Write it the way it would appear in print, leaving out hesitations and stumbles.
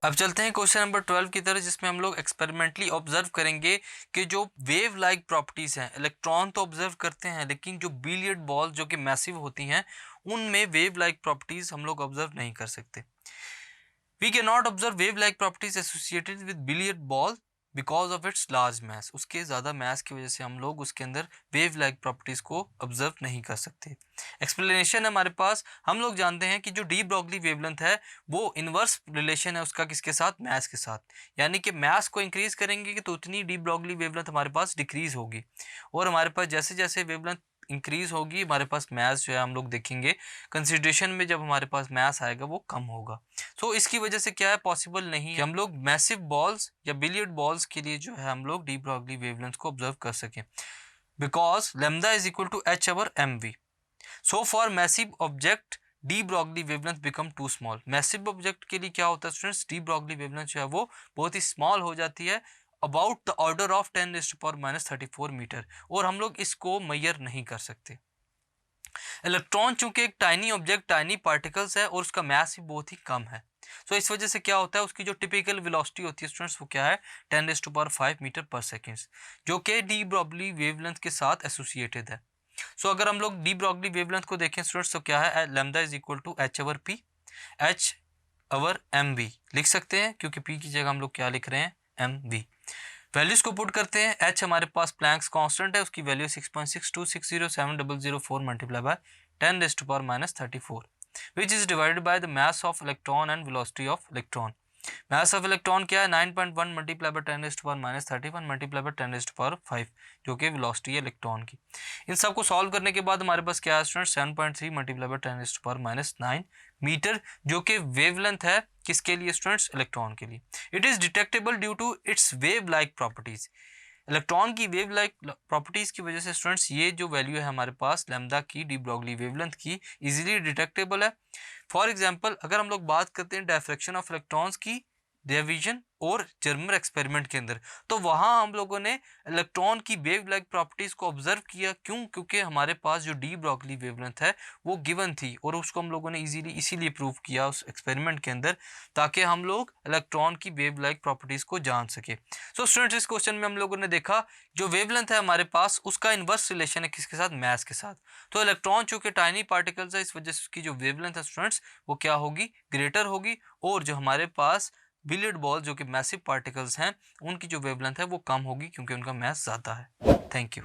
अब चलते हैं क्वेश्चन नंबर 12 की तरफ, जिसमें हम लोग एक्सपेरिमेंटली ऑब्जर्व करेंगे कि जो वेव लाइक प्रॉपर्टीज हैं, इलेक्ट्रॉन तो ऑब्जर्व करते हैं लेकिन जो बिलियर्ड बॉल जो कि मैसिव होती हैं उनमें वेव लाइक प्रॉपर्टीज हम लोग ऑब्जर्व नहीं कर सकते। We can not observe wave like properties associated with billiard ball because of its large mass. उसके ज़्यादा मैस की वजह से हम लोग उसके अंदर वेव लाइक प्रॉपर्टीज को ऑब्जर्व नहीं कर सकते। एक्सप्लेनेशन है हमारे पास, हम लोग जानते हैं कि जो डी ब्रॉगली वेवलेंथ है वो इनवर्स रिलेशन है उसका किसके साथ, मैस के साथ। यानी कि मैस को इंक्रीज करेंगे तो उतनी डी ब्रॉगली वेवलेंथ हमारे पास डिक्रीज होगी, और हमारे पास जैसे जैसे वेवलेंथ इंक्रीज होगी हमारे पास मैस जो है हम लोग देखेंगे कंसिडरेशन में, जब हमारे पास मैस आएगा वो कम होगा। तो इसकी वजह से क्या है, पॉसिबल नहीं है हम लोग मैसिव बॉल्स या बिलियर्ड बॉल्स के लिए जो है हम लोग डी ब्रॉगली वेवलेंथ को ऑब्जर्व कर सकें, because lambda is equal to h over m v. So for massive object de Broglie wavelength become too small. Massive object के लिए क्या होता है स्टूडेंट्स, डी ब्रॉगली वेवलेंथ जो है वो बहुत ही स्मॉल हो जाती है, about the order of 10⁻⁻34 metre, और हम लोग इसको मेजर नहीं कर सकते। इलेक्ट्रॉन चूंकि एक टाइनी ऑब्जेक्ट, टाइनी पार्टिकल्स है और उसका मास भी बहुत ही कम है, तो इस वजह से क्या होता है उसकी जो टिपिकल वेलोसिटी होती है स्टूडेंट्स वो क्या है 10⁻5 मीटर पर सेकेंड, जो कि डी ब्रॉगली वेवलेंथ के साथ एसोसिएटेड है। सो अगर हम लोग डी ब्रॉगली वेवलेंथ को देखें स्टूडेंट्स तो क्या है, lambda is equal to h over p, h over m v लिख सकते हैं, क्योंकि पी की जगह हम लोग क्या लिख रहे हैं, एम वी। वैल्यूज को पुट करते हैं, एच हमारे पास प्लैंक्स कांस्टेंट है, उसकी value 6.6260700 multiply by 10⁻34 which is divided by the mass of electron and velocity of electron। mass of electron क्या है 9.1 मल्टीप्लाई बाय 10⁻31 मल्टीप्लाई बाय 10⁻5, जो कि वेलोसिटी है इलेक्ट्रॉन की। इन सब को सॉल्व करने के बाद हमारे पास क्या है स्टूडेंट 7.3 मल्टीप्लाई बाय 10⁻9 मीटर, जो कि वेवलेंथ है किसके लिए स्टूडेंट्स, इलेक्ट्रॉन के लिए। It is detectable due to its wave like properties. Electron की वेव लाइक प्रॉपर्टीज की वजह से स्टूडेंट्स ये जो वैल्यू है हमारे पास लैम्डा की, डी ब्रॉगली वेवलेंथ की, इजीली डिटेक्टेबल है। फॉर एग्जांपल अगर हम लोग बात करते हैं डायफ्रैक्शन ऑफ इलेक्ट्रॉन्स की डिवीजन और जर्मर एक्सपेरिमेंट के अंदर, तो वहां हम लोगों ने इलेक्ट्रॉन की वेव लाइक प्रॉपर्टीज को ऑब्जर्व किया। क्यों? क्योंकि हमारे पास जो डी ब्रॉगली वेवलेंथ है वो गिवन थी, और उसको हम लोगों ने इजीली इसीलिए प्रूव किया उस एक्सपेरिमेंट के अंदर, ताकि हम लोग इलेक्ट्रॉन की वेव लाइक प्रॉपर्टीज को जान सके। सो स्टूडेंट्स इस क्वेश्चन में हम लोगों ने देखा जो वेवलेंथ है हमारे पास उसका इनवर्स रिलेशन है किसके साथ, मैस के साथ। तो इलेक्ट्रॉन चूंकि टाइनी पार्टिकल्स है इस वजह से उसकी जो वेवलेंथ है स्टूडेंट्स वो क्या होगी, ग्रेटर होगी, और जो हमारे पास बिलियर्ड बॉल जो कि मैसिव पार्टिकल्स हैं उनकी जो वेवलेंथ है वो कम होगी, क्योंकि उनका मैस ज़्यादा है। Thank you.